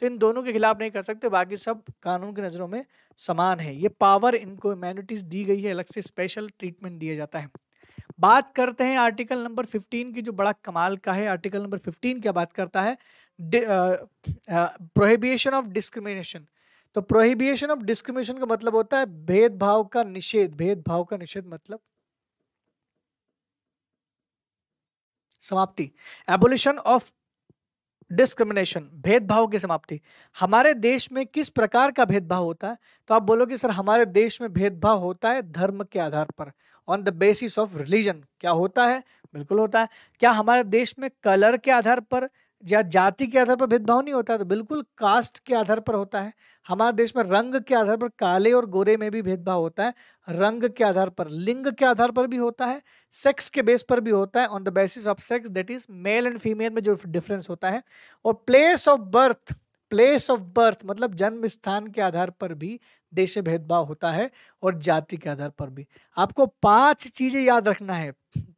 तो इन दोनों के खिलाफ नहीं कर सकते, बाकी सब कानून की नज़रों में समान है। ये पावर इनको इम्यूनिटीज दी गई है, अलग से स्पेशल ट्रीटमेंट दिया जाता है। बात करते हैं आर्टिकल नंबर 15 की, जो बड़ा कमाल का है। आर्टिकल नंबर 15 क्या बात करता है? Prohibition of discrimination. तो प्रोहिबिशन ऑफ डिस्क्रिमिनेशन का मतलब होता है भेदभाव का निषेध। भेदभाव का निषेध मतलब समाप्ति, एबोलिशन ऑफ डिस्क्रिमिनेशन, भेदभाव की समाप्ति। हमारे देश में किस प्रकार का भेदभाव होता है? तो आप बोलोगे सर हमारे देश में भेदभाव होता है धर्म के आधार पर, on the basis of religion. क्या होता है? बिल्कुल होता है। क्या हमारे देश में कलर के आधार पर या जाति के आधार पर भेदभाव नहीं होता है? तो बिल्कुल कास्ट के आधार पर होता है। हमारे देश में रंग के आधार पर काले और गोरे में भी भेदभाव होता है, रंग के आधार पर, लिंग के आधार पर भी होता है, सेक्स के बेस पर भी होता है, on the basis of sex, that is male and female में जो डिफरेंस होता है। और place of birth, place of birth मतलब जन्म स्थान के आधार पर भी देश में भेदभाव होता है, और जाति के आधार पर भी। आपको 5 चीजें याद रखना है,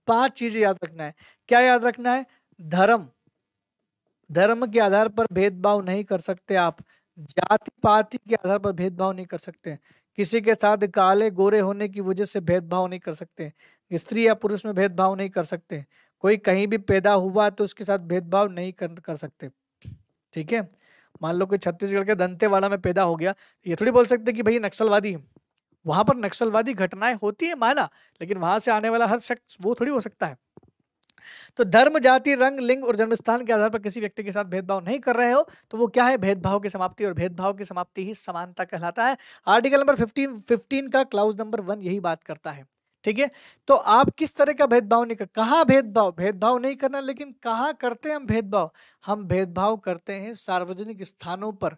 5 चीजें याद रखना है। क्या याद रखना है? धर्म, धर्म के आधार पर भेदभाव नहीं कर सकते आप। जाति पाति के आधार पर भेदभाव नहीं कर सकते। किसी के साथ काले गोरे होने की वजह से भेदभाव नहीं कर सकते। स्त्री या पुरुष में भेदभाव नहीं कर सकते। कोई कहीं भी पैदा हुआ तो उसके साथ भेदभाव नहीं कर सकते। ठीक है? मान लो कोई छत्तीसगढ़ के दंतेवाड़ा में पैदा हो गया, ये थोड़ी बोल सकते कि भाई नक्सलवादी है। वहां पर नक्सलवादी घटनाएं होती है माना, लेकिन वहां से आने वाला हर शख्स वो थोड़ी हो सकता है। तो धर्म, जाति, रंग, लिंग और जन्मस्थान के आधार पर किसी व्यक्ति के साथ भेदभाव नहीं कर रहे हो तो वो क्या है? भेदभाव की समाप्ति, और भेदभाव की समाप्ति ही समानता कहलाता है। आर्टिकल नंबर 15 का क्लाउज नंबर 1 यही बात करता है। ठीक है? तो आप किस तरह का भेदभाव नहीं कर, कहाँ भेदभाव, भेदभाव नहीं करना, लेकिन कहाँ करते हैं हम भेदभाव? हम भेदभाव करते हैं सार्वजनिक स्थानों पर,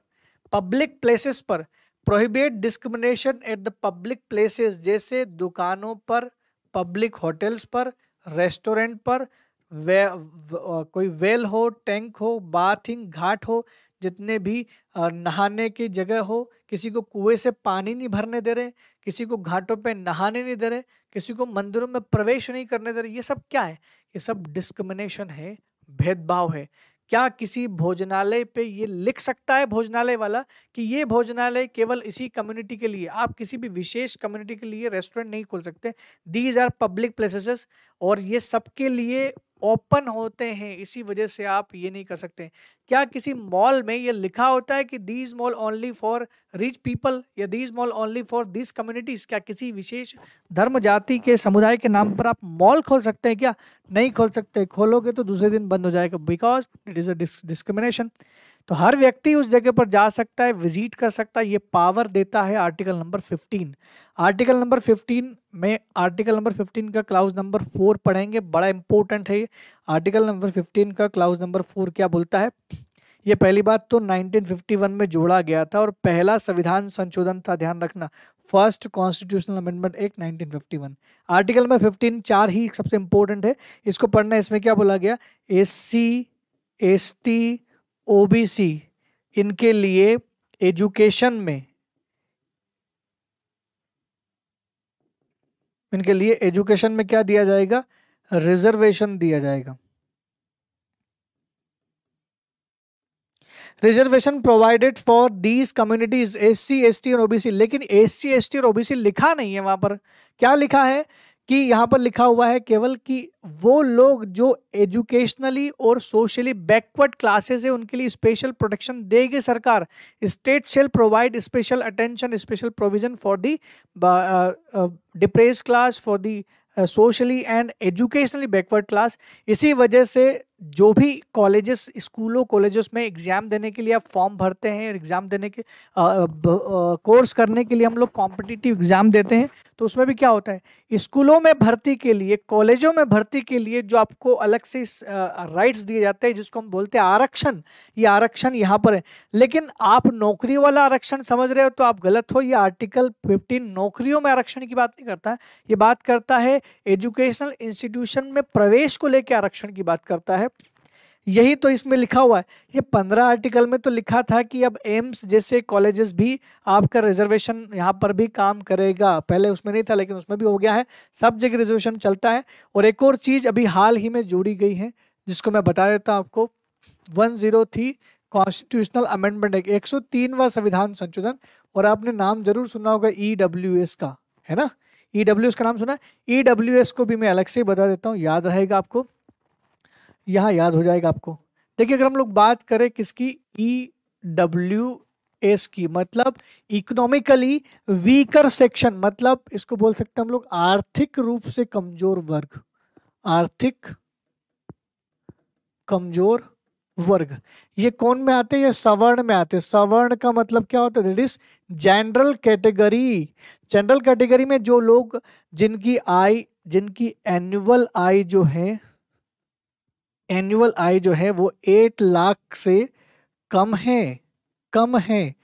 पब्लिक प्लेसेस पर। Prohibit discrimination at the public places, जैसे दुकानों पर, पब्लिक होटल्स पर, रेस्टोरेंट पर, कोई वेल हो, टैंक हो, बाथिंग घाट हो, जितने भी नहाने की जगह हो, किसी को कुएं से पानी नहीं भरने दे रहे, किसी को घाटों पे नहाने नहीं दे रहे, किसी को मंदिरों में प्रवेश नहीं करने दे रहे, ये सब क्या है? ये सब डिस्क्रिमिनेशन है, भेदभाव है। क्या किसी भोजनालय पे ये लिख सकता है भोजनालय वाला कि ये भोजनालय केवल इसी कम्युनिटी के लिए? आप किसी भी विशेष कम्युनिटी के लिए रेस्टोरेंट नहीं खोल सकते। दीज आर पब्लिक प्लेसेस, और ये सबके लिए ओपन होते हैं, इसी वजह से आप ये नहीं कर सकते। क्या किसी मॉल में ये लिखा होता है कि these mall only for rich people या these mall only for this communities? क्या किसी विशेष धर्म जाति के समुदाय के नाम पर आप मॉल खोल सकते हैं? क्या नहीं खोल सकते। खोलोगे तो दूसरे दिन बंद हो जाएगा, because it is a discrimination. तो हर व्यक्ति उस जगह पर जा सकता है, विजिट कर सकता है, ये पावर देता है आर्टिकल नंबर 15। आर्टिकल नंबर 15 में, आर्टिकल नंबर 15 का क्लाउज नंबर 4 पढ़ेंगे, बड़ा इंपॉर्टेंट है ये। आर्टिकल नंबर 15 का क्लाउज नंबर 4 क्या बोलता है? ये पहली बात तो 1951 में जोड़ा गया था और पहला संविधान संशोधन था, ध्यान रखना, first constitutional amendment act 1951। Article number 15 4 ही सबसे इंपॉर्टेंट है, इसको पढ़ना है। इसमें क्या बोला गया? SC, ST, OBC इनके लिए एजुकेशन में, इनके लिए एजुकेशन में क्या दिया जाएगा? रिजर्वेशन दिया जाएगा। Reservation provided for these communities SC, ST और OBC। लेकिन SC, ST और OBC लिखा नहीं है वहां पर। क्या लिखा है? कि यहाँ पर लिखा हुआ है केवल कि वो लोग जो एजुकेशनली और सोशली बैकवर्ड क्लासेस है उनके लिए स्पेशल प्रोटेक्शन देगी सरकार। State shell provide special attention, special provision for the depressed class, for the socially and educationally backward class. इसी वजह से जो भी कॉलेजेस, स्कूलों कॉलेजेस में एग्जाम देने के लिए आप फॉर्म भरते हैं, एग्जाम देने के कोर्स करने के लिए हम लोग कॉम्पिटिटिव एग्जाम देते हैं, तो उसमें भी क्या होता है? स्कूलों में भर्ती के लिए, कॉलेजों में भर्ती के लिए जो आपको अलग से राइट्स दिए जाते हैं, जिसको हम बोलते हैं आरक्षण, ये आरक्षण यहाँ पर है। लेकिन आप नौकरी वाला आरक्षण समझ रहे हो तो आप गलत हो। ये आर्टिकल 15 नौकरियों में आरक्षण की बात नहीं करता है, ये बात करता है एजुकेशनल इंस्टीट्यूशन में प्रवेश को लेकर आरक्षण की बात करता है। यही तो इसमें लिखा हुआ है। ये 15 आर्टिकल में तो लिखा था कि अब एम्स जैसे कॉलेजेस भी आपका रिजर्वेशन यहाँ पर भी काम करेगा। पहले उसमें नहीं था, लेकिन उसमें भी हो गया है, सब जगह रिजर्वेशन चलता है। और एक और चीज अभी हाल ही में जोड़ी गई है, जिसको मैं बता देता हूँ आपको। 103 कॉन्स्टिट्यूशनल अमेंडमेंट एक्ट 103वां संविधान संशोधन। और आपने नाम जरूर सुना होगा ईडब्ल्यूएस का, है ना, ईडब्ल्यूएस का नाम सुना। ईडब्ल्यूएस को भी मैं अलग से बता देता हूँ, याद रहेगा आपको, यहाँ याद हो जाएगा आपको। देखिए अगर हम लोग बात करें किसकी, ईडब्ल्यूएस की, मतलब इकोनॉमिकली वीकर सेक्शन, मतलब इसको बोल सकते हैं हम लोग आर्थिक रूप से कमजोर वर्ग, आर्थिक कमजोर वर्ग। ये कौन में आते हैं, ये सवर्ण में आते हैं। सवर्ण का मतलब क्या होता है, that is general category. General category में जो लोग जिनकी आय, जिनकी एनुअल आय जो है, एनुअल आय जो है वो 8 लाख से कम है, कम है,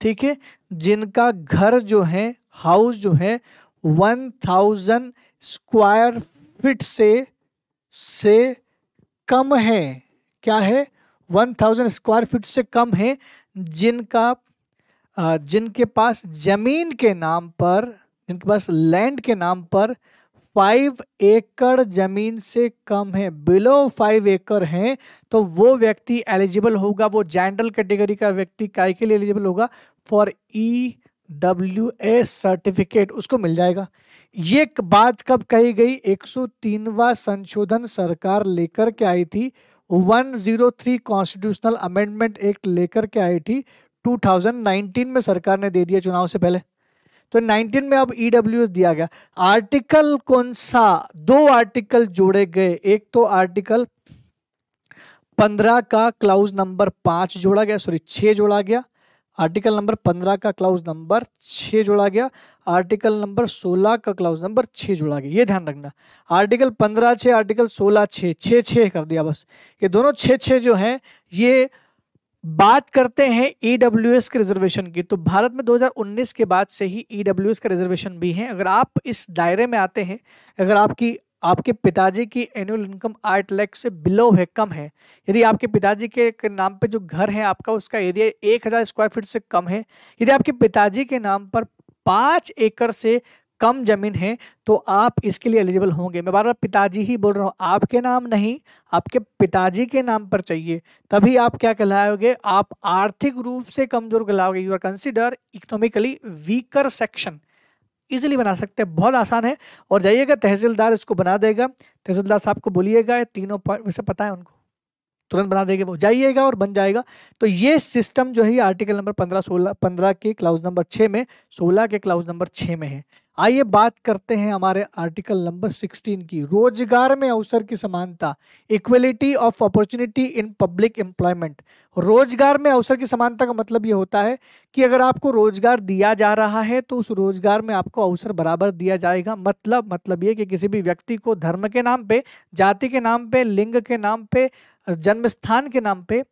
ठीक है। जिनका घर जो है, हाउस जो है 1000 स्क्वायर फीट से कम है, क्या है, 1000 स्क्वायर फीट से कम है। जिनका जिनके पास जमीन के नाम पर, जिनके पास लैंड के नाम पर 5 एकड़ जमीन से कम है, बिलो 5 एकड़ है, तो वो व्यक्ति एलिजिबल होगा, वो जनरल कैटेगरी का व्यक्ति काय के लिए एलिजिबल होगा, फॉर ईडब्ल्यूएस सर्टिफिकेट उसको मिल जाएगा। ये बात कब कही गई, 103वां संशोधन सरकार लेकर के आई थी, 103 कॉन्स्टिट्यूशनल अमेंडमेंट एक्ट लेकर के आई थी, 2019 में सरकार ने दे दिया चुनाव से पहले। तो 19 में अब ईडब्ल्यूएस दिया गया। आर्टिकल कौन सा, 2 आर्टिकल जोड़े गए, एक तो आर्टिकल 15 का क्लाउज नंबर 5 जोड़ा गया, सॉरी 6 जोड़ा गया, आर्टिकल नंबर 15 का क्लाउज नंबर 6 जोड़ा गया, आर्टिकल नंबर 16 का क्लाउज नंबर 6 जोड़ा गया, ये ध्यान रखना। आर्टिकल 15 6, आर्टिकल 16 6, 6 6 कर दिया बस। ये दोनों 6 6 जो है ये बात करते हैं ईडब्ल्यूएस के रिजर्वेशन की। तो भारत में 2019 के बाद से ही ईडब्ल्यूएस का रिजर्वेशन भी है। अगर आप इस दायरे में आते हैं, अगर आपके पिताजी की एनुअल इनकम 8 लाख से बिलो है, कम है, यदि आपके पिताजी के नाम पे जो घर है आपका, उसका एरिया 1000 स्क्वायर फीट से कम है, यदि आपके पिताजी के नाम पर 5 एकड़ से कम जमीन है, तो आप इसके लिए एलिजिबल होंगे। मैं बार बार पिताजी ही बोल रहा हूँ, आपके नाम नहीं, आपके पिताजी के नाम पर चाहिए, तभी आप क्या कहलाओगे, आप आर्थिक रूप से कमजोर कहलाओगे। You are consider economically weaker section. Easily बना सकते हैं, बहुत आसान है। और जाइएगा तहसीलदार इसको बना देगा, तहसीलदार साहब को बोलिएगा, ये तीनों पॉइंट वैसे पता है उनको, तुरंत बना देंगे वो, जाइएगा और बन जाएगा। तो ये सिस्टम जो है आर्टिकल नंबर 15 के क्लाउज नंबर 6 में, 16 के क्लाउज नंबर 6 में है। आइए बात करते हैं हमारे आर्टिकल नंबर 16 की, रोजगार में अवसर की समानता, equality of opportunity in public employment. रोजगार में अवसर की समानता का मतलब ये होता है कि अगर आपको रोजगार दिया जा रहा है तो उस रोजगार में आपको अवसर बराबर दिया जाएगा। मतलब ये कि किसी भी व्यक्ति को धर्म के नाम पे, जाति के नाम पे, लिंग के नाम पे, जन्म स्थान के नाम पे,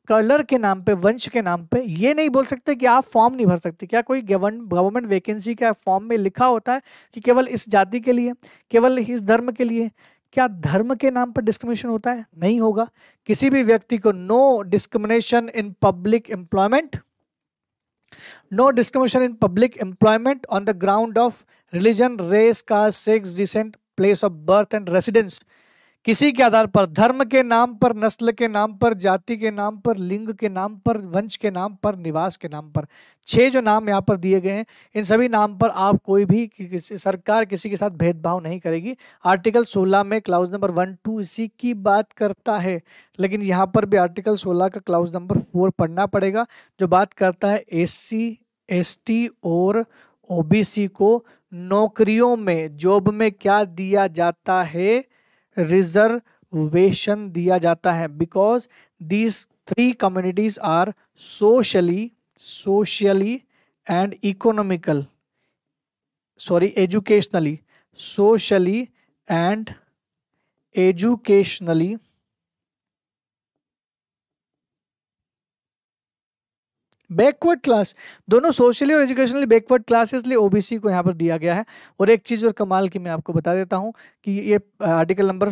कलर के नाम पे, वंश के नाम पे ये नहीं बोल सकते कि आप फॉर्म नहीं भर सकते। क्या कोई गवर्नमेंट वैकेंसी का फॉर्म में लिखा होता है कि केवल इस जाति के लिए, केवल इस धर्म के लिए? क्या धर्म के नाम पर डिस्क्रिमिनेशन होता है? नहीं होगा। किसी भी व्यक्ति को no discrimination in public employment, no discrimination in public employment on the ground of religion, race, caste, sex, descent, place of birth and residence. किसी के आधार पर, धर्म के नाम पर, नस्ल के नाम पर, जाति के नाम पर, लिंग के नाम पर, वंश के नाम पर, निवास के नाम पर, 6 जो नाम यहाँ पर दिए गए हैं, इन सभी नाम पर आप कोई भी सरकार किसी के साथ भेदभाव नहीं करेगी। आर्टिकल 16 में क्लाउज नंबर 1 2 इसी की बात करता है, लेकिन यहाँ पर भी आर्टिकल 16 का क्लाउज नंबर 4 पढ़ना पड़ेगा, जो बात करता है SC ST और OBC को नौकरियों में, जॉब में क्या दिया जाता है, रिजर्वेशन दिया जाता है। Because these 3 communities are socially and economical, educationally, socially and educationally backward class, दोनों सोशली और एजुकेशनली बैकवर्ड क्लास, इसलिए ओबीसी को यहाँ पर दिया गया है। और एक चीज और कमाल की मैं आपको बता देता हूँ कि ये आर्टिकल नंबर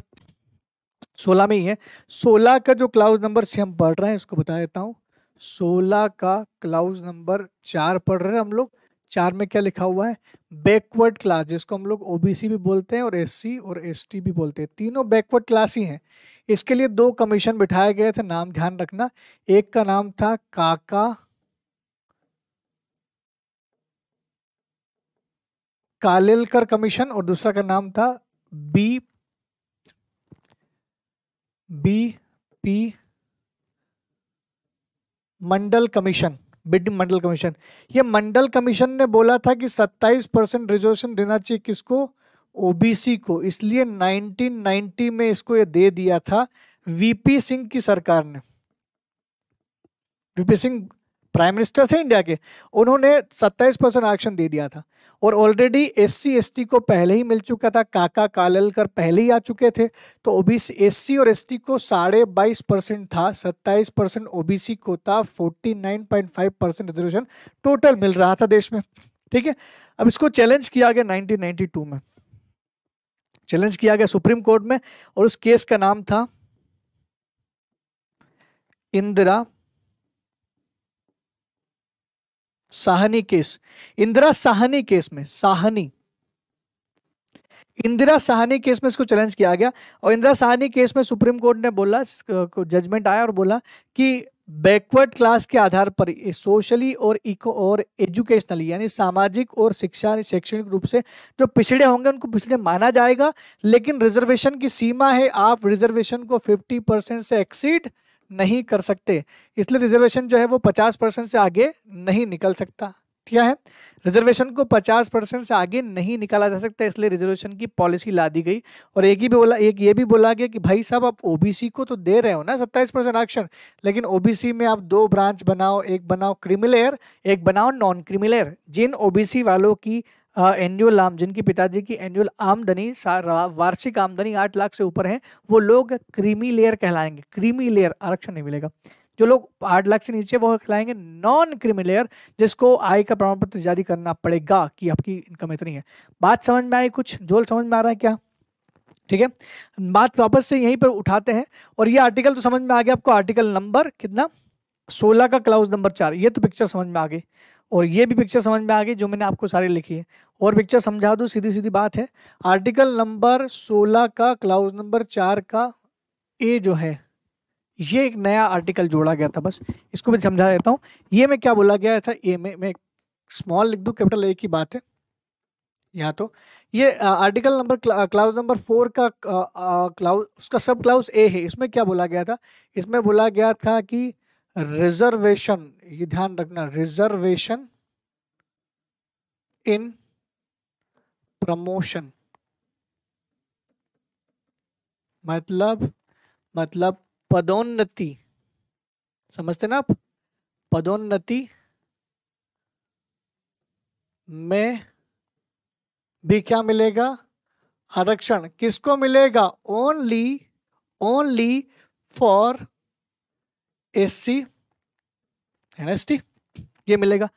16 में ही है। 16 का जो क्लाउज नंबर 6 हम पढ़ रहे हैं उसको बता देता हूँ। 16 का क्लाउज नंबर 4 पढ़ रहे हैं हम लोग। 4 में क्या लिखा हुआ है, बैकवर्ड क्लास, जिसको हम लोग ओबीसी भी बोलते हैं और SC और ST भी बोलते हैं, तीनों बैकवर्ड क्लास ही हैं। इसके लिए 2 कमीशन बिठाए गए थे, नाम ध्यान रखना। एक का नाम था काका कालेलकर कमीशन और दूसरा का नाम था बी पी मंडल कमीशन, बिड मंडल कमीशन। ये मंडल कमीशन ने बोला था कि 27% रिजर्वेशन देना चाहिए किसको, ओबीसी को, इसलिए 1990 में इसको ये दे दिया था वीपी सिंह की सरकार ने। वीपी सिंह प्राइम मिनिस्टर थे इंडिया के, उन्होंने 27% आरक्षण दे दिया था। और ऑलरेडी एससी एसटी को पहले ही मिल चुका था, काका कालेलकर पहले ही आ चुके थे, तो ओबीसी एससी और एसटी को 22.5% था, 27% ओबीसी को था, 49.5% रिजर्वेशन टोटल मिल रहा था देश में। ठीक है, अब इसको चैलेंज किया गया 1992 में, चैलेंज किया गया सुप्रीम कोर्ट में, और उस केस का नाम था इंदिरा साहनी केस। इंदिरा साहनी केस में, इंदिरा साहनी केस में इसको चैलेंज किया गया। और इंदिरा साहनी केस में सुप्रीम कोर्ट ने बोला, जजमेंट आया और बोला कि बैकवर्ड क्लास के आधार पर सोशली और इको और एजुकेशनली, यानी सामाजिक और शिक्षा शैक्षणिक रूप से जो पिछड़े होंगे उनको पिछड़े माना जाएगा, लेकिन रिजर्वेशन की सीमा है, आप रिजर्वेशन को 50% से एक्सीड नहीं कर सकते, इसलिए रिजर्वेशन जो है वो 50% से आगे नहीं निकल सकता। क्या है, रिजर्वेशन को 50% से आगे नहीं निकाला जा सकता, इसलिए रिजर्वेशन की पॉलिसी ला दी गई। और एक ये भी बोला गया कि भाई साहब, आप ओबीसी को तो दे रहे हो ना 27% आरक्षण, लेकिन ओबीसी में आप 2 ब्रांच बनाओ, एक बनाओ क्रिमिलेयर, एक बनाओ नॉन क्रिमिलेयर। जिन ओबीसी वालों की एनुअल जिनकी पिताजी की एनुअल आमदनी वार्षिक आमदनी 8 लाख से ऊपर है, वो लोग क्रीमी लेयर कहलाएंगे, क्रीमी लेयर आरक्षण नहीं मिलेगा। जो लोग 8 लाख से नीचे वो कहलाएंगे नॉन क्रीमी लेयर, जिसको आय का प्रमाण पत्र जारी करना पड़ेगा कि आपकी इनकम इतनी है। बात समझ में आई, कुछ झोल समझ में आ रहा है क्या? ठीक है, बात वापस से यहीं पर उठाते हैं। और ये आर्टिकल तो समझ में आ गया आपको, आर्टिकल नंबर कितना 16 का क्लाउज नंबर 4, ये तो पिक्चर समझ में आ गई। और ये भी पिक्चर समझ में आ गई जो मैंने आपको सारी लिखी है। और पिक्चर समझा दूं, सीधी सीधी बात है, आर्टिकल नंबर 16 का क्लाउज नंबर 4 का ए जो है, ये एक नया आर्टिकल जोड़ा गया था, बस इसको भी समझा देता हूँ। ये में क्या बोला गया था, ए में मैं स्मॉल लिख दूं, कैपिटल ए की बात है यहाँ। तो ये आर्टिकल नंबर क्लाउज नंबर 4 का क्लाउज, उसका सब क्लाउज ए है। इसमें क्या बोला गया था, इसमें बोला गया था कि रिजर्वेशन, ये ध्यान रखना, रिजर्वेशन इन प्रमोशन, मतलब पदोन्नति, समझते ना आप, पदोन्नति में भी क्या मिलेगा, आरक्षण। किसको मिलेगा, only for SC and ST, ये मिलेगा।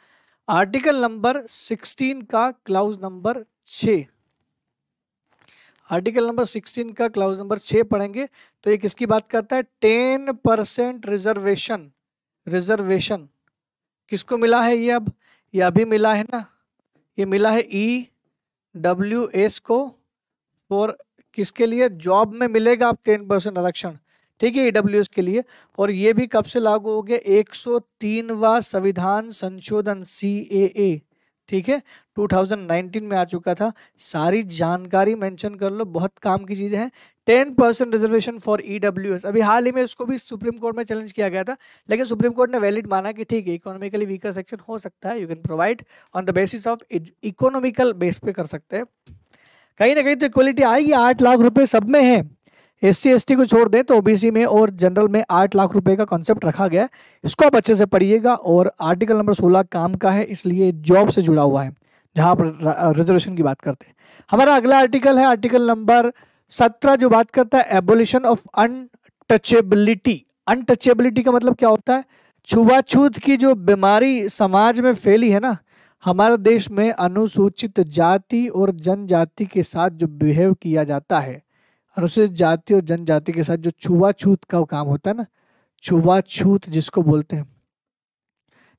आर्टिकल नंबर 16 का क्लाउज नंबर 6, आर्टिकल नंबर 16 का क्लाउज नंबर 6 पढ़ेंगे तो ये किसकी बात करता है, 10% रिजर्वेशन किसको मिला है, ये अभी मिला है ना, ये मिला है EWS को, और किसके लिए, जॉब में मिलेगा आप 10% आरक्षण, ठीक है, EWS के लिए। और ये भी कब से लागू हो गया, 103वां संविधान संशोधन CAA, ठीक है, 2019 में आ चुका था। सारी जानकारी मेंशन कर लो, बहुत काम की चीजें हैं। 10% रिजर्वेशन फॉर EWS, अभी हाल ही में इसको भी सुप्रीम कोर्ट में चैलेंज किया गया था, लेकिन सुप्रीम कोर्ट ने वैलिड माना कि ठीक है, इकोनॉमिकली वीकर सेक्शन हो सकता है, you can provide on the basis of economical base पे कर सकते हैं। कहीं ना कहीं तो इक्वलिटी आएगी, 8 लाख रुपए सब में है, SC ST को छोड़ दें तो OBC में और जनरल में 8 लाख रुपए का कॉन्सेप्ट रखा गया है। इसको आप अच्छे से पढ़िएगा। और आर्टिकल नंबर 16 काम का है, इसलिए जॉब से जुड़ा हुआ है, जहां पर रिजर्वेशन की बात करते हैं। हमारा अगला आर्टिकल है आर्टिकल नंबर 17, जो बात करता है एबोलिशन ऑफ अनटचेबिलिटी। अनटचेबिलिटी का मतलब क्या होता है, छुआछूत की जो बीमारी समाज में फैली है ना, हमारे देश में अनुसूचित जाति और जनजाति के साथ जो बिहेव किया जाता है, अनुसूचित जाति और जनजाति के साथ जो छुआछूत का काम होता है ना, छुआछूत जिसको बोलते हैं,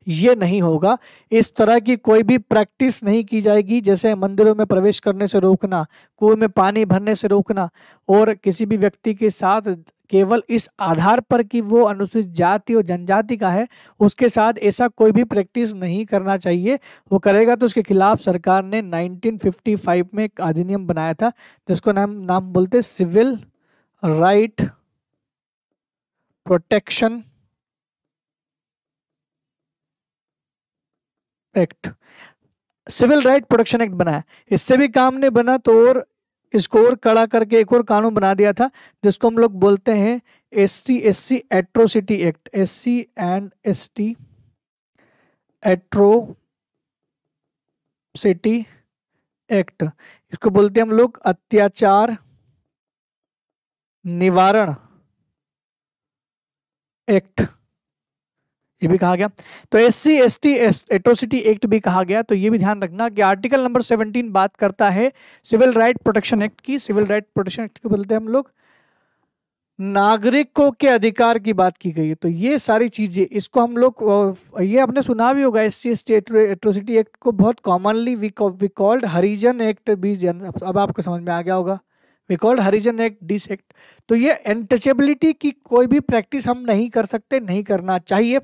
ये नहीं होगा। इस तरह की कोई भी प्रैक्टिस नहीं की जाएगी, जैसे मंदिरों में प्रवेश करने से रोकना, कुएं में पानी भरने से रोकना, और किसी भी व्यक्ति के साथ केवल इस आधार पर कि वो अनुसूचित जाति और जनजाति का है उसके साथ ऐसा कोई भी प्रैक्टिस नहीं करना चाहिए। वो करेगा तो उसके खिलाफ सरकार ने 1955 में एक अधिनियम बनाया था जिसको नाम नाम बोलते civil right protection act. Civil right protection act बनाया, इससे भी काम नहीं बना तो और इसको और कड़ा करके एक और कानून बना दिया था जिसको हम लोग बोलते हैं SC atrocity act. SC atrocity act, इसको बोलते हैं हम लोग अत्याचार निवारण एक्ट, ये भी कहा गया। तो SC एट्रोसिटी एक्ट भी कहा गया। तो ये भी ध्यान रखना कि आर्टिकल नंबर 17 बात करता है सिविल राइट प्रोटेक्शन एक्ट की। सिविल राइट प्रोटेक्शन एक्ट को बोलते हैं हम लोग नागरिकों के अधिकार की बात की गई है। तो ये सारी चीजें इसको हम लोग ये आपने सुना भी होगा SC एट्रोसिटी एक्ट को बहुत commonly we called Harijan act भी। अब आपको समझ में आ गया होगा, we called Harijan act this act. तो ये अनटचेबिलिटी की कोई भी प्रैक्टिस हम नहीं कर सकते, नहीं करना चाहिए।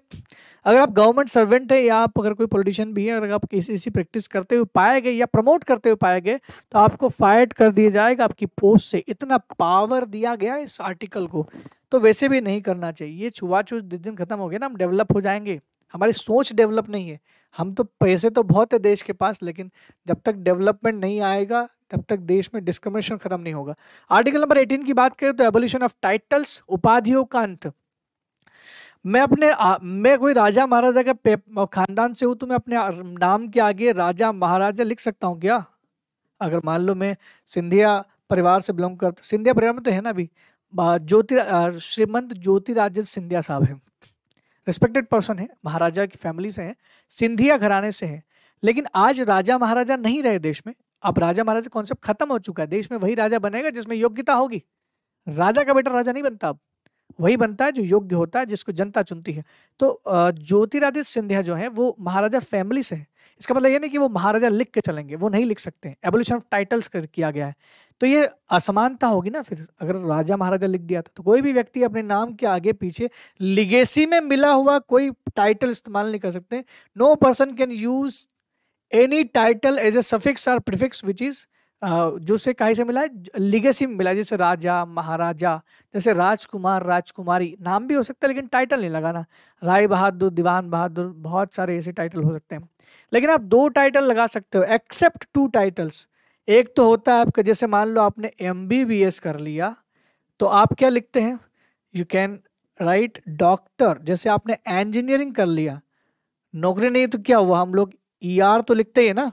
अगर आप गवर्नमेंट सर्वेंट है या आप अगर कोई पॉलिटिशियन भी है, अगर आप किसी प्रैक्टिस करते हुए पाए गए या प्रमोट करते हुए पाए गए तो आपको फायर कर दिया जाएगा आपकी पोस्ट से। इतना पावर दिया गया इस आर्टिकल को, तो वैसे भी नहीं करना चाहिए। ये छुआछूत जिस दिन खत्म हो गया ना हम डेवलप हो जाएंगे। हमारी सोच डेवलप नहीं है, हम तो पैसे तो बहुत है देश के पास, लेकिन जब तक डेवलपमेंट नहीं आएगा तब तक देश में डिस्क्रिमिनेशन खत्म नहीं होगा। आर्टिकल नंबर 18 की बात करें तो एबोलिशन ऑफ टाइटल्स, उपाधियों का अंत। मैं कोई राजा महाराजा का खानदान से हूं तो मैं अपने नाम के आगे राजा महाराजा लिख सकता हूं क्या? अगर मान लो मैं सिंधिया परिवार से बिलोंग करता, सिंधिया परिवार में तो है ना अभी श्रीमंत ज्योतिरादित्य सिंधिया साहब है, रिस्पेक्टेड पर्सन है, महाराजा की फैमिली से है, सिंधिया घराने से है। लेकिन आज राजा महाराजा नहीं रहे देश में। अब राजा महाराजा कॉन्सेप्ट खत्म हो चुका है। देश में वही राजा बनेगा जिसमें योग्यता होगी। राजा का बेटा राजा नहीं बनता, अब वही बनता है जो योग्य होता है, जिसको जनता चुनती है। तो ज्योतिरादित्य सिंधिया जो है वो महाराजा फैमिली से है। इसका मतलब ये नहीं कि वो महाराजा लिख के चलेंगे, वो नहीं लिख सकते। एबोलिशन ऑफ टाइटल्स किया गया है। तो ये असमानता होगी ना फिर, अगर राजा महाराजा लिख दिया तो कोई भी व्यक्ति अपने नाम के आगे पीछे लिगेसी में मिला हुआ कोई टाइटल इस्तेमाल नहीं कर सकते। No person can use any title as a suffix और प्रीफिक्स विच इज जो से काहे से मिला है, लिगेसी में मिला है। जैसे राजा महाराजा, जैसे राजकुमार राजकुमारी, नाम भी हो सकता है लेकिन टाइटल नहीं लगाना। राय बहादुर, दीवान बहादुर, बहुत सारे ऐसे टाइटल हो सकते हैं। लेकिन आप 2 टाइटल लगा सकते हो एक्सेप्ट 2 टाइटल्स। एक तो होता है आपका, जैसे मान लो आपने MBBS कर लिया तो आप क्या लिखते हैं, यू कैन राइट डॉक्टर। जैसे आपने इंजीनियरिंग कर लिया, नौकरी नहीं तो क्या हुआ, हम लोग ER तो लिखते हैं ना,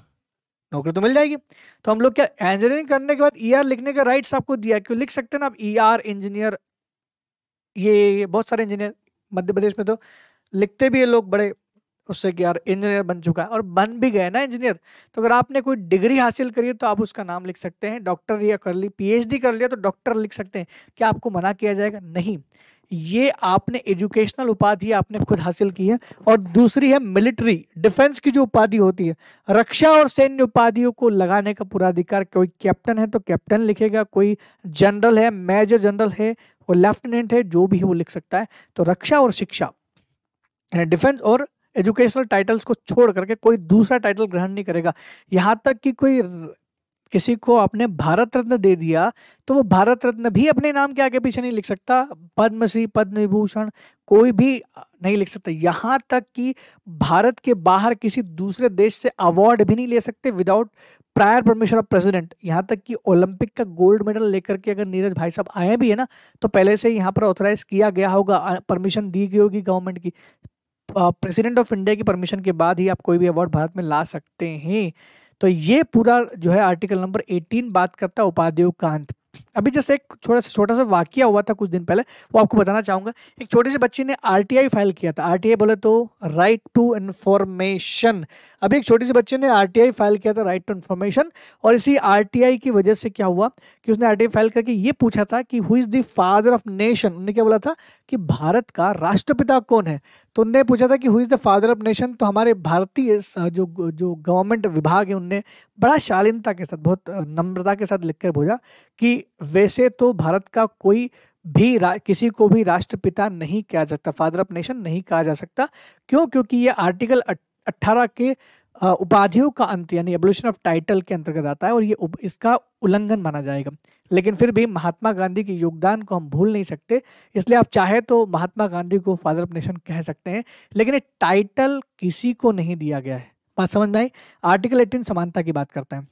नौकरी तो मिल जाएगी। तो हम लोग क्या इंजीनियरिंग करने के बाद ER लिखने का राइट्स आपको दिया, क्यों लिख सकते हैं ना आप ER इंजीनियर। ये बहुत सारे इंजीनियर मध्य प्रदेश में तो लिखते भी है लोग बड़े उससे कि यार इंजीनियर बन चुका है, और बन भी गए ना इंजीनियर। तो अगर आपने कोई डिग्री हासिल करी है तो आप उसका नाम लिख सकते हैं। डॉक्टर या कर ली, PhD कर लिया तो डॉक्टर लिख सकते हैं। क्या आपको मना किया जाएगा? नहीं। ये आपने एजुकेशनल उपाधि आपने खुद हासिल की है। और दूसरी है मिलिट्री डिफेंस की जो उपाधि होती है, रक्षा और सैन्य उपाधियों को लगाने का पूरा अधिकार। कोई कैप्टन है तो कैप्टन लिखेगा, कोई जनरल है, मेजर जनरल है, कोई लेफ्टिनेंट है, जो भी है वो लिख सकता है। तो रक्षा और शिक्षा, डिफेंस और एजुकेशनल टाइटल्स को छोड़ करके कोई दूसरा टाइटल ग्रहण नहीं करेगा। यहाँ तक कि कोई किसी को आपने भारत रत्न दे दिया तो वो भारत रत्न भी अपने नाम के आगे पीछे नहीं लिख सकता। पद्मश्री, पद्म विभूषण कोई भी नहीं लिख सकता। यहाँ तक कि भारत के बाहर किसी दूसरे देश से अवार्ड भी नहीं ले सकते without prior permission of president. यहाँ तक कि ओलंपिक का गोल्ड मेडल लेकर के अगर नीरज भाई साहब आए भी है ना, तो पहले से यहाँ पर ऑथराइज किया गया होगा, परमिशन दी गई होगी गवर्नमेंट की। प्रेसिडेंट ऑफ इंडिया की परमिशन के बाद ही आप कोई भी अवार्ड भारत में ला सकते हैं। तो ये पूरा जो है आर्टिकल नंबर 18 बात करता है उपाधियों का अंत। अभी जैसे एक छोटा सा वाकया हुआ था कुछ दिन पहले, वो आपको बताना चाहूंगा। एक छोटे से बच्चे ने RTI फाइल किया था। RTI बोले तो राइट टू इन्फॉर्मेशन। अभी एक छोटे से बच्चे ने RTI फाइल किया था, राइट टू इन्फॉर्मेशन। और इसी RTI की वजह से क्या हुआ कि उसने RTI फाइल करके ये पूछा था कि who is the father of nation. उन्होंने क्या बोला था कि भारत का राष्ट्रपिता कौन है। तो उनने पूछा था कि who is the father of nation. तो हमारे भारतीय जो गवर्नमेंट विभाग है उनने बड़ा शालीनता के साथ, बहुत नम्रता के साथ लिखकर भेजा कि वैसे तो भारत का कोई किसी को भी राष्ट्रपिता नहीं कहा जा सकता, फादर ऑफ नेशन नहीं कहा जा सकता। क्यों? क्योंकि ये आर्टिकल 18 के उपाधियों का अंत यानी एबोलिशन ऑफ टाइटल के अंतर्गत आता है और ये इसका उल्लंघन माना जाएगा। लेकिन फिर भी महात्मा गांधी के योगदान को हम भूल नहीं सकते, इसलिए आप चाहे तो महात्मा गांधी को फादर ऑफ नेशन कह सकते हैं, लेकिन ये टाइटल किसी को नहीं दिया गया है। बात समझ में आई? आर्टिकल 18 समानता की बात करता है।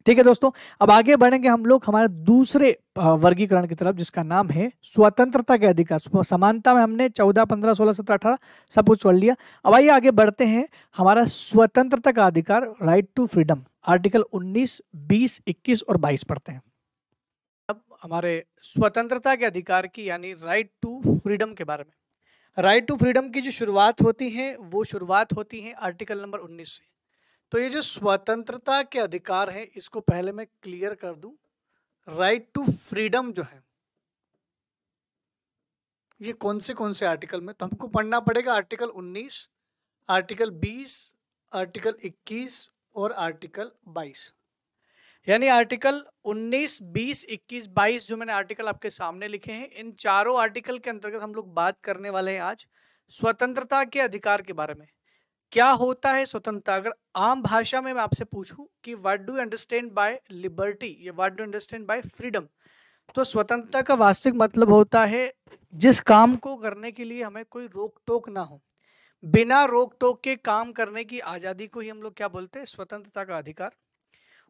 ठीक है दोस्तों, अब आगे बढ़ेंगे हम लोग हमारे दूसरे वर्गीकरण की तरफ, जिसका नाम है स्वतंत्रता के अधिकार। समानता में हमने 14, 15, 16, 17, 18 सब कुछ पढ़ लिया। अब आइए आगे बढ़ते हैं, हमारा स्वतंत्रता का अधिकार, राइट टू फ्रीडम, आर्टिकल 19, 20, 21 और 22 पढ़ते हैं। अब हमारे स्वतंत्रता के अधिकार की यानी राइट टू फ्रीडम के बारे में। राइट टू फ्रीडम की जो शुरुआत होती है वो शुरुआत होती है आर्टिकल नंबर 19 से। तो ये जो स्वतंत्रता के अधिकार है इसको पहले मैं क्लियर कर दूं। राइट टू फ्रीडम जो है ये कौन से आर्टिकल में, तो हमको पढ़ना पड़ेगा आर्टिकल 19, आर्टिकल 20, आर्टिकल 21 और आर्टिकल 22। यानी आर्टिकल 19, 20, 21, 22 जो मैंने आर्टिकल आपके सामने लिखे हैं, इन चारों आर्टिकल के अंतर्गत हम लोग बात करने वाले हैं आज स्वतंत्रता के अधिकार के बारे में। क्या होता है स्वतंत्रता? अगर आम भाषा में मैं आपसे पूछूं कि what do you understand by liberty या what do you understand by freedom, तो स्वतंत्रता का वास्तविक मतलब होता है जिस काम को करने के लिए हमें कोई रोक टोक ना हो, बिना रोक टोक के काम करने की आज़ादी को ही हम लोग क्या बोलते हैं? स्वतंत्रता का अधिकार।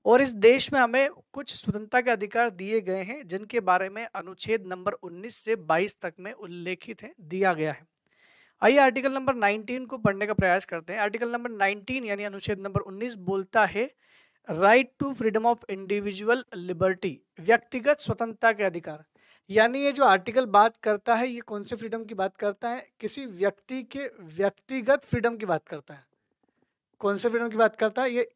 और इस देश में हमें कुछ स्वतंत्रता के अधिकार दिए गए हैं जिनके बारे में अनुच्छेद नंबर 19 से 22 तक में उल्लेखित है, दिया गया है। आइए आर्टिकल नंबर 19 को पढ़ने का प्रयास करते हैं। आर्टिकल नंबर 19 यानी अनुच्छेद नंबर 19 बोलता है right to freedom of individual liberty, व्यक्तिगत स्वतंत्रता के अधिकार। यानी ये जो आर्टिकल बात करता है ये कौन से फ्रीडम की बात करता है? किसी व्यक्ति के व्यक्तिगत फ्रीडम की बात करता है। कौन से फ्रीडम की बात करता है? ये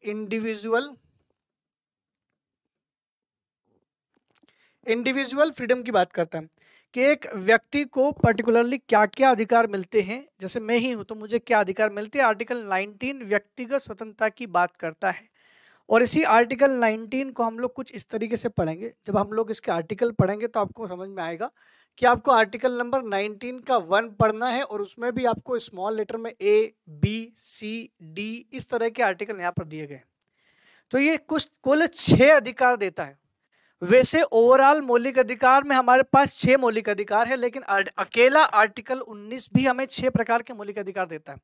इंडिविजुअल फ्रीडम की बात करता है कि एक व्यक्ति को पर्टिकुलरली क्या क्या अधिकार मिलते हैं। जैसे मैं ही हूं तो मुझे क्या अधिकार मिलते हैं? आर्टिकल 19 व्यक्तिगत स्वतंत्रता की बात करता है। और इसी आर्टिकल 19 को हम लोग कुछ इस तरीके से पढ़ेंगे। जब हम लोग इसके आर्टिकल पढ़ेंगे तो आपको समझ में आएगा कि आपको आर्टिकल नंबर 19 का 1 पढ़ना है और उसमें भी आपको स्मॉल लेटर में A, B, C, D इस तरह के आर्टिकल यहाँ पर दिए गए। तो ये कुल 6 अधिकार देता है। वैसे ओवरऑल मौलिक अधिकार में हमारे पास 6 मौलिक अधिकार है, लेकिन अकेला आर्टिकल 19 भी हमें 6 प्रकार के मौलिक अधिकार देता है।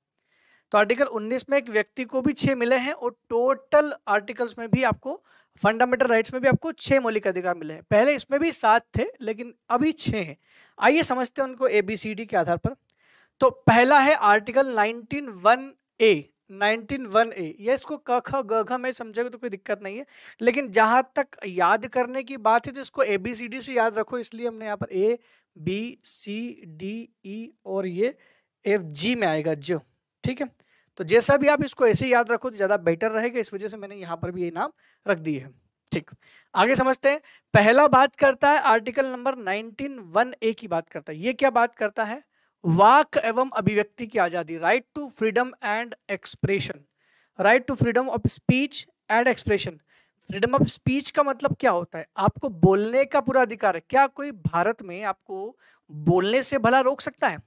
तो आर्टिकल 19 में एक व्यक्ति को भी 6 मिले हैं और टोटल आर्टिकल्स में भी आपको फंडामेंटल राइट्स में भी आपको 6 मौलिक अधिकार मिले हैं। पहले इसमें भी 7 थे लेकिन अभी 6 हैं। आइए समझते हैं उनको ABCD के आधार पर। तो पहला है आर्टिकल 19(1)(a), 19(1)(a। ये इसको क ख ग घ में समझेगा तो कोई दिक्कत नहीं है, लेकिन जहां तक याद करने की बात है तो इसको ABCD से याद रखो, इसलिए हमने यहाँ पर A, B, C, D, E और ये F, G में आएगा जो। ठीक है, तो जैसा भी आप इसको ऐसे याद रखो तो ज्यादा बेटर रहेगा, इस वजह से मैंने यहाँ पर भी ये नाम रख दिए है। ठीक, आगे समझते हैं। पहला बात करता है आर्टिकल नंबर 19(1)(a) की बात करता है। ये क्या बात करता है? वाक एवं अभिव्यक्ति की आजादी, right to freedom and expression, right to freedom of speech and expression. Freedom of speech का मतलब क्या होता है? आपको बोलने का पूरा अधिकार है। क्या कोई भारत में आपको बोलने से भला रोक सकता है?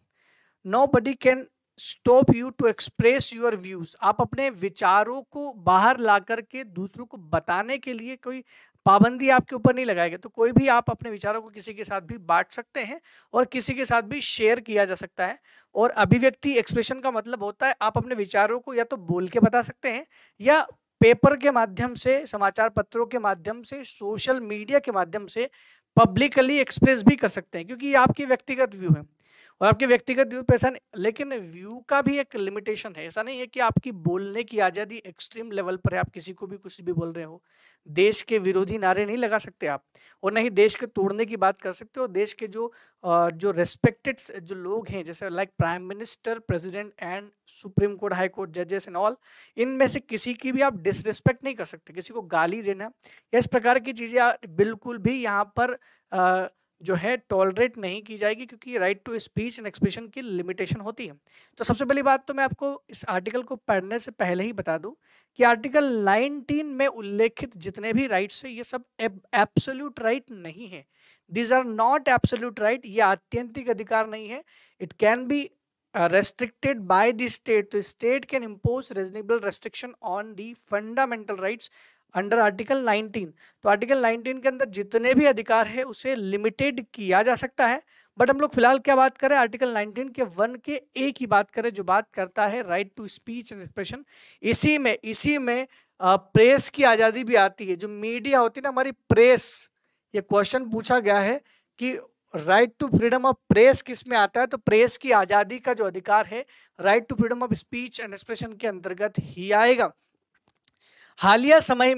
Nobody can stop you to express your views। आप अपने विचारों को बाहर ला करके दूसरों को बताने के लिए कोई पाबंदी आपके ऊपर नहीं लगाएगा। तो कोई भी आप अपने विचारों को किसी के साथ भी बांट सकते हैं और किसी के साथ भी शेयर किया जा सकता है। और अभिव्यक्ति एक्सप्रेशन का मतलब होता है आप अपने विचारों को या तो बोल के बता सकते हैं या पेपर के माध्यम से, समाचार पत्रों के माध्यम से, सोशल मीडिया के माध्यम से पब्लिकली एक्सप्रेस भी कर सकते हैं, क्योंकि ये आपकी व्यक्तिगत व्यू है और आपके व्यक्तिगत व्यू पे ऐसा नहीं। लेकिन व्यू का भी एक लिमिटेशन है। ऐसा नहीं है कि आपकी बोलने की आज़ादी एक्सट्रीम लेवल पर है, आप किसी को भी कुछ भी बोल रहे हो। देश के विरोधी नारे नहीं लगा सकते आप, और नहीं देश के तोड़ने की बात कर सकते हो। देश के जो रेस्पेक्टेड जो लोग हैं, जैसे like prime minister, president and supreme court, high court जजेस एंड ऑल, इनमें से किसी की भी आप डिसरिस्पेक्ट नहीं कर सकते। किसी को गाली देना या इस प्रकार की चीज़ें बिल्कुल भी यहाँ पर जो है टॉलरेट नहीं की जाएगी, क्योंकि right to speech and expression की लिमिटेशन होती है। तो सबसे पहली बात तो मैं आपको इस आर्टिकल को पढ़ने से पहले ही बता दूं कि आर्टिकल 19 में उल्लेखित जितने भी राइट्स हैं ये सब एब्सोल्यूट राइट नहीं है। These are not absolute right, ये आत्यंतिक अधिकार नहीं है. It can be restricted by the state. तो state can impose reasonable restriction on the fundamental rights under article 19. तो आर्टिकल 19 के अंदर जितने भी अधिकार है उसे लिमिटेड किया जा सकता है. बट हम लोग फिलहाल क्या बात करें, आर्टिकल 19 के 1 के ए की बात करें, जो बात करता है right to speech and expression. इसी में प्रेस की आज़ादी भी आती है. जो मीडिया होती है ना हमारी प्रेस, ये क्वेश्चन पूछा गया है कि right to freedom of press किस में आता है, तो प्रेस की आज़ादी का जो अधिकार है right to freedom of speech and expression के अंतर्गत ही आएगा. हालिया समय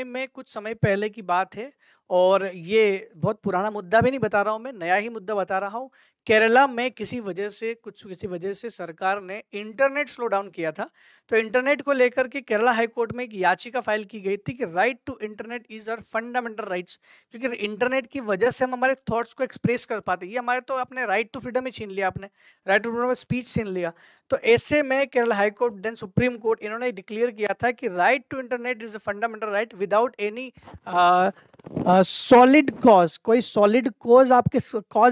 में कुछ समय पहले की बात है, और ये बहुत पुराना मुद्दा भी नहीं बता रहा हूँ मैं, नया ही मुद्दा बता रहा हूँ. केरला में किसी वजह से सरकार ने इंटरनेट स्लो डाउन किया था. तो इंटरनेट को लेकर के केरला हाई कोर्ट में एक याचिका फाइल की गई थी कि right to internet is our fundamental rights, क्योंकि इंटरनेट की वजह से हम हमारे थॉट्स को एक्सप्रेस कर पाते. ये हमारे तो अपने राइट टू फ्रीडम ही छीन लिया, आपने right to freedom of speech छीन लिया. तो ऐसे में Kerala high court then supreme court इन्होंने डिक्लेयर किया था कि right to internet is a fundamental right without any solid cause. कोई सॉलिड कॉज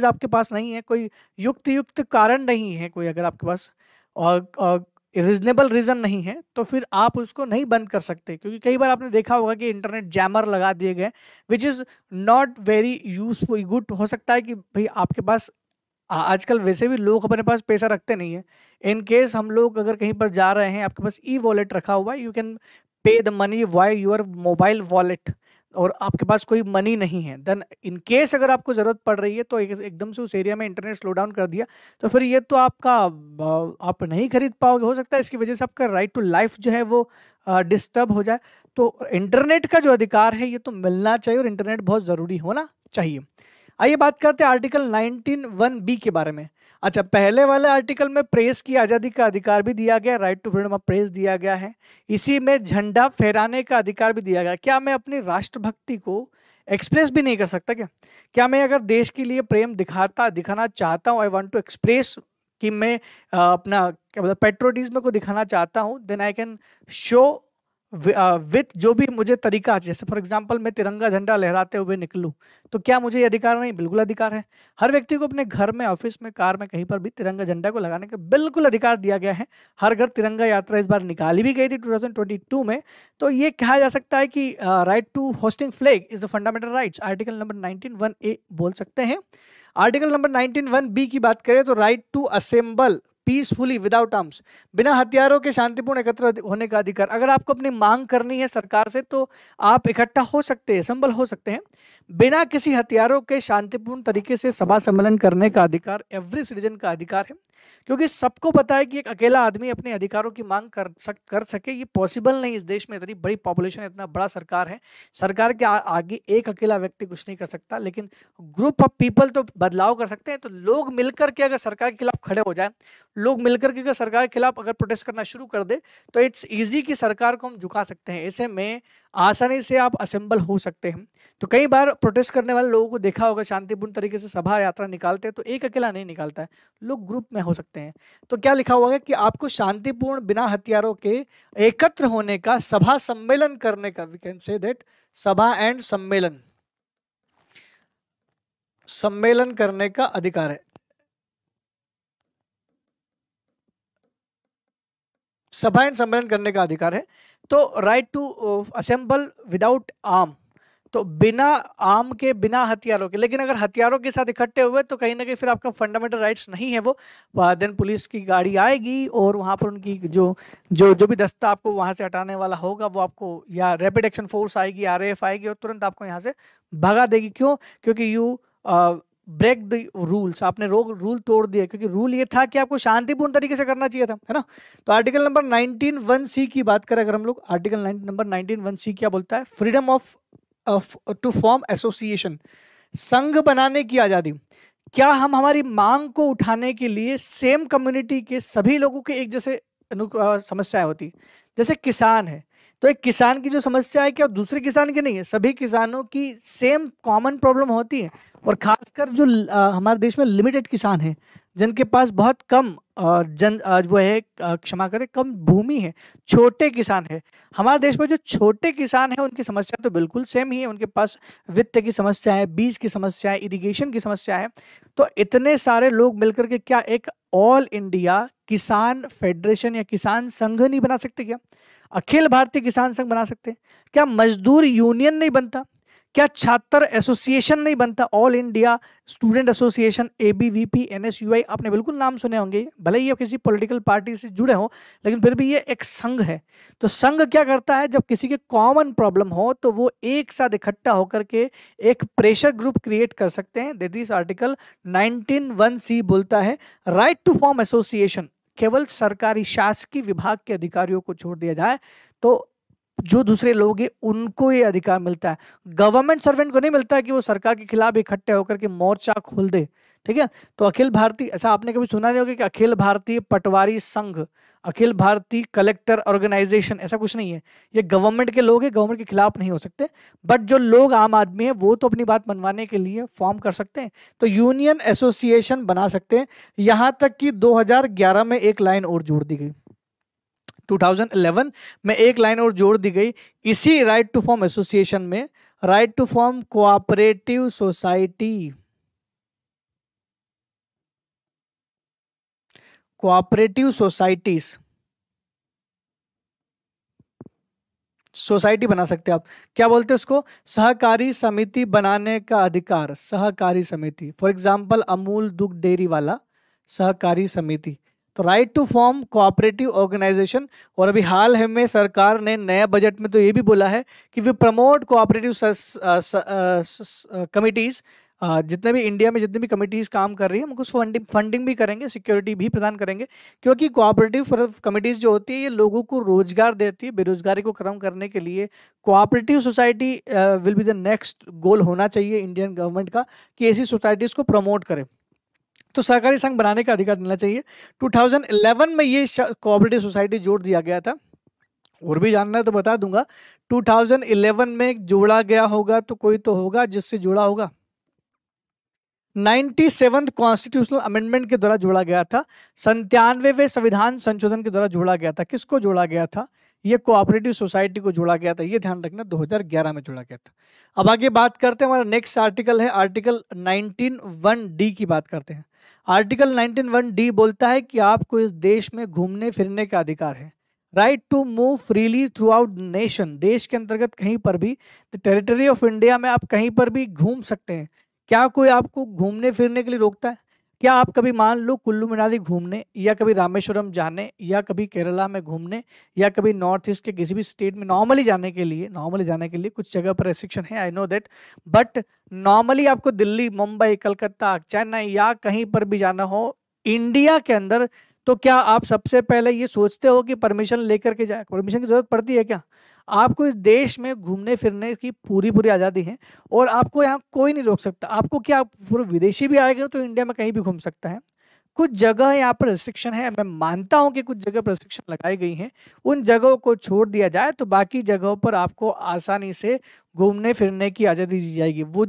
आपके पास नहीं है, कोई युक्त कारण नहीं है कोई, अगर आपके पास और रीजनेबल रीजन नहीं है तो फिर आप उसको नहीं बंद कर सकते. क्योंकि कई बार आपने देखा होगा कि इंटरनेट जैमर लगा दिए गए, which is not very useful. Good हो सकता है कि भाई आपके पास आजकल वैसे भी लोग अपने पास पैसा रखते नहीं है. इन केस हम लोग अगर कहीं पर जा रहे हैं, आपके पास ई वॉलेट रखा हुआ है, you can pay the money why your mobile wallet, और आपके पास कोई मनी नहीं है, देन इन केस अगर आपको ज़रूरत पड़ रही है तो एकदम से उस एरिया में इंटरनेट स्लो डाउन कर दिया, तो फिर ये तो आप नहीं खरीद पाओगे. हो सकता है इसकी वजह से आपका राइट टू लाइफ जो है वो डिस्टर्ब हो जाए. तो इंटरनेट का जो अधिकार है ये तो मिलना चाहिए, और इंटरनेट बहुत ज़रूरी होना चाहिए. आइए बात करते हैं आर्टिकल 19(1)(b) के बारे में. अच्छा, पहले वाले आर्टिकल में प्रेस की आज़ादी का अधिकार भी दिया गया, right to freedom of press दिया गया है. इसी में झंडा फहराने का अधिकार भी दिया गया. क्या मैं अपनी राष्ट्रभक्ति को एक्सप्रेस भी नहीं कर सकता? क्या मैं अगर देश के लिए प्रेम दिखाना चाहता हूँ, आई वांट टू एक्सप्रेस कि मैं अपना क्या बोलते पेट्रोटिज्म को दिखाना चाहता हूँ, then I can show with जो भी मुझे तरीका, जैसे फॉर एग्जांपल मैं तिरंगा झंडा लहराते हुए निकलूं, तो क्या मुझे ये अधिकार नहीं? बिल्कुल अधिकार है. हर व्यक्ति को अपने घर में, ऑफिस में, कार में, कहीं पर भी तिरंगा झंडा को लगाने का बिल्कुल अधिकार दिया गया है. हर घर तिरंगा यात्रा इस बार निकाली भी गई थी 2022 में. तो ये कहा जा सकता है कि right to hosting flag is the fundamental rights, article number 19(1)(a) बोल सकते हैं. आर्टिकल नंबर 19(1)(b) की बात करें तो right to assemble peacefully without arms, बिना हथियारों के शांतिपूर्ण एकत्र होने का अधिकार. अगर आपको अपनी मांग करनी है सरकार से तो आप इकट्ठा हो सकते हैं, संबल हो सकते हैं. बिना किसी हथियारों के शांतिपूर्ण तरीके से सभा सम्मेलन करने का अधिकार एवरी सिटीजन का अधिकार है. क्योंकि सबको पता है कि एक अकेला आदमी अपने अधिकारों की मांग कर सके, ये पॉसिबल नहीं. इस देश में इतनी बड़ी पॉपुलेशन, इतना बड़ा सरकार है, सरकार के आगे एक अकेला व्यक्ति कुछ नहीं कर सकता. लेकिन ग्रुप ऑफ पीपल तो बदलाव कर सकते हैं. तो लोग मिलकर के अगर सरकार के खिलाफ खड़े हो जाए, लोग मिलकर के अगर सरकार के खिलाफ अगर प्रोटेस्ट करना शुरू कर दे, तो इट्स इजी कि सरकार को हम झुका सकते हैं. ऐसे में आसानी से आप असेंबल हो सकते हैं. तो कई बार प्रोटेस्ट करने वाले लोगों को देखा होगा, शांतिपूर्ण तरीके से सभा यात्रा निकालते हैं तो एक अकेला नहीं निकालता है, लोग ग्रुप में हो सकते हैं. तो क्या लिखा हुआ है कि आपको शांतिपूर्ण बिना हथियारों के एकत्र होने का, सभा सम्मेलन करने का, वी कैन से दैट सभा एंड सम्मेलन करने का अधिकार है. सभा एंड सम्मेलन करने का अधिकार है. तो right to assemble without arm, तो बिना आर्म के, बिना हथियारों के. लेकिन अगर हथियारों के साथ इकट्ठे हुए तो कहीं ना कहीं फिर आपका फंडामेंटल राइट्स नहीं है वो. देन पुलिस की गाड़ी आएगी और वहाँ पर उनकी जो भी दस्ता आपको वहाँ से हटाने वाला होगा वो आपको, या रैपिड एक्शन फोर्स आएगी, RAF आएगी और तुरंत आपको यहाँ से भगा देगी. क्यों? क्योंकि यू ब्रेक द रूल्स, आपने रूल तोड़ दिया. क्योंकि रूल ये था कि आपको शांतिपूर्ण तरीके से करना चाहिए था, है ना. तो आर्टिकल नंबर 19(1)(c) की बात करें अगर हम लोग, आर्टिकल नंबर 19(1)(c) क्या बोलता है? Freedom of to form association, संघ बनाने की आज़ादी. क्या हम हमारी मांग को उठाने के लिए सेम कम्युनिटी के सभी लोगों के एक जैसे समस्याएं होती, जैसे किसान है तो एक किसान की जो समस्या है क्या दूसरे किसान की नहीं है? सभी किसानों की सेम कॉमन प्रॉब्लम होती है. और खासकर जो हमारे देश में लिमिटेड किसान हैं, जिनके पास बहुत कम वो है, क्षमा करें, कम भूमि है, छोटे किसान है। हमारे देश में जो छोटे किसान हैं उनकी समस्या तो बिल्कुल सेम ही है, उनके पास वित्त की समस्या है, बीज की समस्या है, इरिगेशन की समस्या है। तो इतने सारे लोग मिलकर के क्या एक ऑल इंडिया किसान फेडरेशन या किसान संघ नहीं बना सकते क्या? अखिल भारतीय किसान संघ बना सकते हैं क्या? मजदूर यूनियन नहीं बनता क्या? छात्र एसोसिएशन नहीं बनता? All India student association, ABVP, NSUI, आपने बिल्कुल नाम सुने होंगे, भले ही ये किसी पॉलिटिकल पार्टी से जुड़े हो, लेकिन फिर भी ये एक संघ है। तो संघ क्या करता है, जब किसी के कॉमन प्रॉब्लम हो तो वो एक साथ इकट्ठा होकर के एक प्रेशर ग्रुप क्रिएट कर सकते हैं। दैट इज आर्टिकल 19(1)(c) बोलता है राइट टू फॉर्म एसोसिएशन केवल सरकारी शासकीय विभाग के अधिकारियों को छोड़ दिया जाए तो जो दूसरे लोग हैं उनको ये अधिकार मिलता है। गवर्नमेंट सर्वेंट को नहीं मिलता है कि वो सरकार के खिलाफ इकट्ठे होकर के मोर्चा खोल दे। ठीक है, तो अखिल भारतीय, ऐसा आपने कभी सुना नहीं होगा कि अखिल भारतीय पटवारी संघ, अखिल भारतीय कलेक्टर ऑर्गेनाइजेशन, ऐसा कुछ नहीं है। ये गवर्नमेंट के लोग हैं, गवर्नमेंट के खिलाफ नहीं हो सकते, बट जो लोग आम आदमी है वो तो अपनी बात मनवाने के लिए फॉर्म कर सकते हैं, तो यूनियन एसोसिएशन बना सकते हैं। यहां तक कि 2011 में एक लाइन और जोड़ दी गई, 2011 में एक लाइन और जोड़ दी गई इसी राइट टू फॉर्म एसोसिएशन में, right to form cooperative society, cooperative societies, society बना सकते हैं आप। क्या बोलते हैं उसको? सहकारी समिति बनाने का अधिकार, सहकारी समिति, फॉर एग्जांपल अमूल दुग्ध डेयरी वाला सहकारी समिति। तो right to form cooperative organisation. और अभी हाल ही में सरकार ने नया बजट में तो ये भी बोला है कि वी प्रमोट कोऑपरेटिव कमिटीज। जितने भी इंडिया में जितनी भी कमिटीज काम कर रही है उनको फंडिंग भी करेंगे, सिक्योरिटी भी प्रदान करेंगे, क्योंकि कोऑपरेटिव कमिटीज जो होती है ये लोगों को रोजगार देती है। बेरोजगारी को खत्म करने के लिए cooperative society will be the next गोल होना चाहिए इंडियन गवर्नमेंट का, कि ऐसी सोसाइटीज को प्रमोट करे। तो सहकारी संघ बनाने का अधिकार मिलना चाहिए। 2011 में ये कोऑपरेटिव सोसाइटी जोड़ दिया गया था। और भी जानना है तो बता दूंगा, 2011 में जोड़ा गया होगा तो कोई तो होगा जिससे जुड़ा होगा। 97th कॉन्स्टिट्यूशनल अमेंडमेंट के द्वारा जोड़ा गया था, 97वें संविधान संशोधन के द्वारा जोड़ा गया था। किसको जोड़ा गया था? ये कोऑपरेटिव सोसाइटी को जोड़ा गया था, ये ध्यान रखना, 2011 में जोड़ा गया था। अब आगे बात करते हैं, हमारा नेक्स्ट आर्टिकल है आर्टिकल 19(1)(d) की बात करते हैं। आर्टिकल 19(1)(d) बोलता है कि आपको इस देश में घूमने फिरने का अधिकार है, right to move freely throughout nation. देश के अंतर्गत कहीं पर भी, द टेरिटरी ऑफ इंडिया में आप कहीं पर भी घूम सकते हैं। क्या कोई आपको घूमने फिरने के लिए रोकता है? क्या आप कभी मान लो कुल्लू मनाली घूमने, या कभी रामेश्वरम जाने, या कभी केरला में घूमने, या कभी नॉर्थ ईस्ट के किसी भी स्टेट में नॉर्मली जाने के लिए कुछ जगह पर रेस्ट्रिक्शन है, I know that, but normally आपको दिल्ली, मुंबई, कलकत्ता, चेन्नई या कहीं पर भी जाना हो इंडिया के अंदर, तो क्या आप सबसे पहले ये सोचते हो कि परमिशन लेकर के जाए? परमिशन की जरूरत पड़ती है क्या? आपको इस देश में घूमने फिरने की पूरी पूरी आज़ादी है और आपको यहाँ कोई नहीं रोक सकता। आपको क्या, पूरे विदेशी भी आएगा तो इंडिया में कहीं भी घूम सकता है। कुछ जगह यहाँ पर रिस्ट्रिक्शन है, मैं मानता हूँ कि कुछ जगह पर रिस्ट्रिक्शन लगाई गई हैं, उन जगहों को छोड़ दिया जाए तो बाकी जगहों पर आपको आसानी से घूमने फिरने की आज़ादी दी जाएगी। वो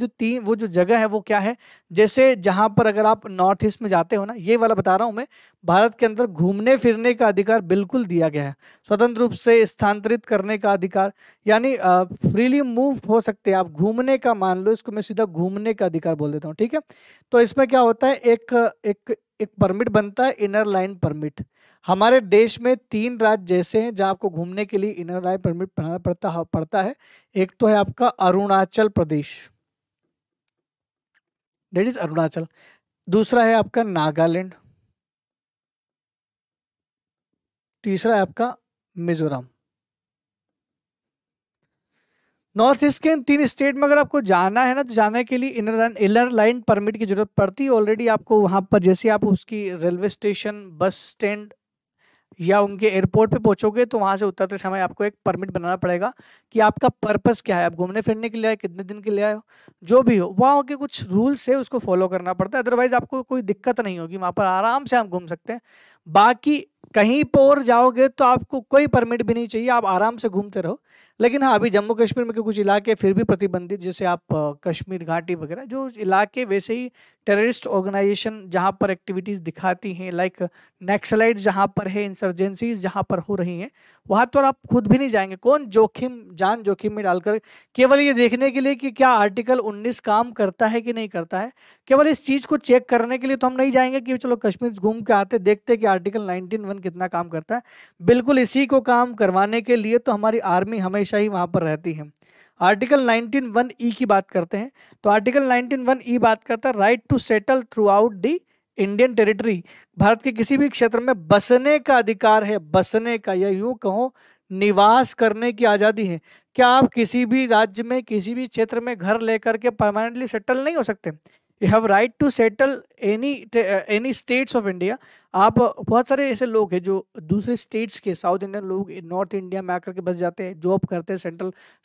जो जगह है वो क्या है, जैसे जहाँ पर अगर आप नॉर्थ ईस्ट में जाते हो ना, ये वाला बता रहा हूँ मैं, भारत के अंदर घूमने फिरने का अधिकार बिल्कुल दिया गया है, स्वतंत्र रूप से स्थानांतरित करने का अधिकार, यानी फ्रीली मूव हो सकते हैं आप। घूमने का, मान लो इसको मैं सीधा घूमने का अधिकार बोल देता हूँ, ठीक है। तो इसमें क्या होता है, एक परमिट बनता है, इनर लाइन परमिट। हमारे देश में 3 राज्य जैसे हैं जहां आपको घूमने के लिए इनर लाइन परमिट बनाना पड़ता है। एक तो है आपका अरुणाचल प्रदेश, दैट इज अरुणाचल। दूसरा है आपका नागालैंड। तीसरा है आपका मिजोरम। नॉर्थ ईस्ट के इन 3 स्टेट में अगर आपको जाना है ना, तो जाने के लिए इनर लाइन परमिट की जरूरत पड़ती है। ऑलरेडी आपको वहां पर, जैसे आप उसकी रेलवे स्टेशन, बस स्टैंड या उनके एयरपोर्ट पे पहुंचोगे तो वहां से उतरते समय आपको एक परमिट बनाना पड़ेगा कि आपका पर्पस क्या है, आप घूमने फिरने के लिए आए, कितने दिन के लिए आए हो, जो भी हो, वहाँ के कुछ रूल्स है उसको फॉलो करना पड़ता है। अदरवाइज आपको कोई दिक्कत नहीं होगी, वहां पर आराम से आप घूम सकते हैं। बाकी कहीं पर और जाओगे तो आपको कोई परमिट भी नहीं चाहिए, आप आराम से घूमते रहो। लेकिन हाँ, अभी जम्मू कश्मीर में के कुछ इलाके फिर भी प्रतिबंधित, जैसे आप कश्मीर घाटी वगैरह जो इलाके, वैसे ही टेररिस्ट ऑर्गेनाइजेशन जहाँ पर एक्टिविटीज दिखाती हैं, लाइक नक्सलाइट जहाँ पर है, इंसर्जेंसीज जहाँ पर हो रही हैं, वहाँ तो आप खुद भी नहीं जाएंगे। कौन जान जोखिम में डालकर केवल ये देखने के लिए कि क्या आर्टिकल 19 काम करता है कि नहीं करता है, केवल इस चीज को चेक करने के लिए तो हम नहीं जाएंगे कि चलो कश्मीर घूम के आते, देखते कि आर्टिकल 19(1) कितना काम करता है। बिल्कुल इसी को काम करवाने के लिए तो हमारी आर्मी हमेशा ही वहां पर रहती है। आर्टिकल 19(1) की बात करते हैं, तो आर्टिकल 19(1) बात करता है right to settle throughout the Indian territory. भारत के किसी भी क्षेत्र में बसने का अधिकार है, बसने का, या यूं कहो निवास करने की आजादी है। क्या आप किसी भी राज्य में, किसी भी क्षेत्र में घर लेकर के परमानेंटली सेटल नहीं हो सकते? You have right to settle any states of India. आप, बहुत सारे ऐसे लोग हैं जो दूसरे स्टेट्स के, साउथ इंडियन लोग नॉर्थ इंडिया में आकर के बस जाते हैं, जॉब करते हैं,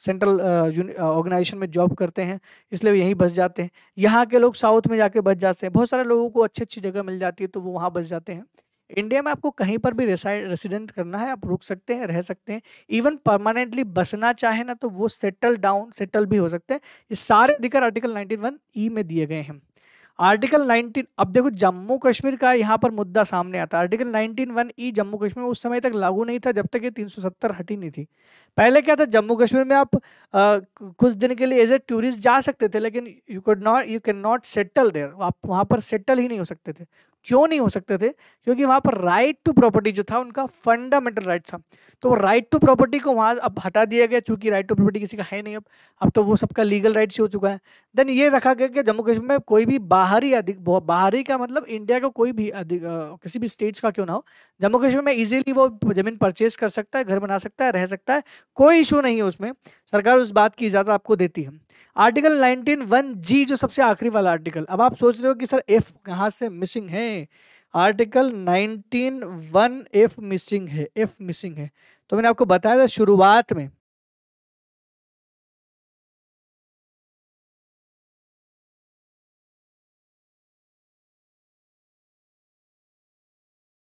सेंट्रल ऑर्गेनाइजेशन में जॉब करते हैं, इसलिए वो यहीं बस जाते हैं। यहाँ के लोग साउथ में जाके बस जाते हैं, बहुत सारे लोगों को अच्छी अच्छी जगह मिल जाती है तो वो वहाँ बस जाते हैं। इंडिया में आपको कहीं पर भी रेसिडेंट करना है, आप रुक सकते हैं, रह सकते हैं। इवन परमानेंटली बसना चाहे ना तो वो सेटल भी हो सकते हैं। ये सारे अधिकार आर्टिकल 19(1) में दिए गए हैं। आर्टिकल 19, अब देखो जम्मू कश्मीर का यहाँ पर मुद्दा सामने आता है। आर्टिकल 19(1) जम्मू कश्मीर में उस समय तक लागू नहीं था जब तक ये 370 हटी नहीं थी। पहले क्या था, जम्मू कश्मीर में आप कुछ दिन के लिए एज ए टूरिस्ट जा सकते थे, लेकिन you can not settle there, आप वहाँ पर सेटल ही नहीं हो सकते थे। क्यों नहीं हो सकते थे? क्योंकि वहाँ पर राइट टू प्रॉपर्टी जो था उनका फंडामेंटल राइट था। तो राइट टू प्रॉपर्टी को वहाँ अब हटा दिया गया, चूंकि राइट टू प्रॉपर्टी किसी का है नहीं अब तो वो सबका लीगल राइट ही हो चुका है। देन ये रखा गया कि जम्मू कश्मीर में कोई भी बाहरी का मतलब इंडिया का कोई भी किसी भी स्टेट्स का क्यों ना हो, जम्मू कश्मीर में इजीली वो जमीन परचेज कर सकता है, घर बना सकता है, रह सकता है, कोई इशू नहीं है उसमें। सरकार उस बात की इजाजत आपको देती है। आर्टिकल 19(1) जो सबसे आखिरी वाला आर्टिकल, अब आप सोच रहे हो कि सर एफ कहाँ से मिसिंग है? आर्टिकल 19(1) एफ मिसिंग है, एफ मिसिंग है। तो मैंने आपको बताया था शुरुआत में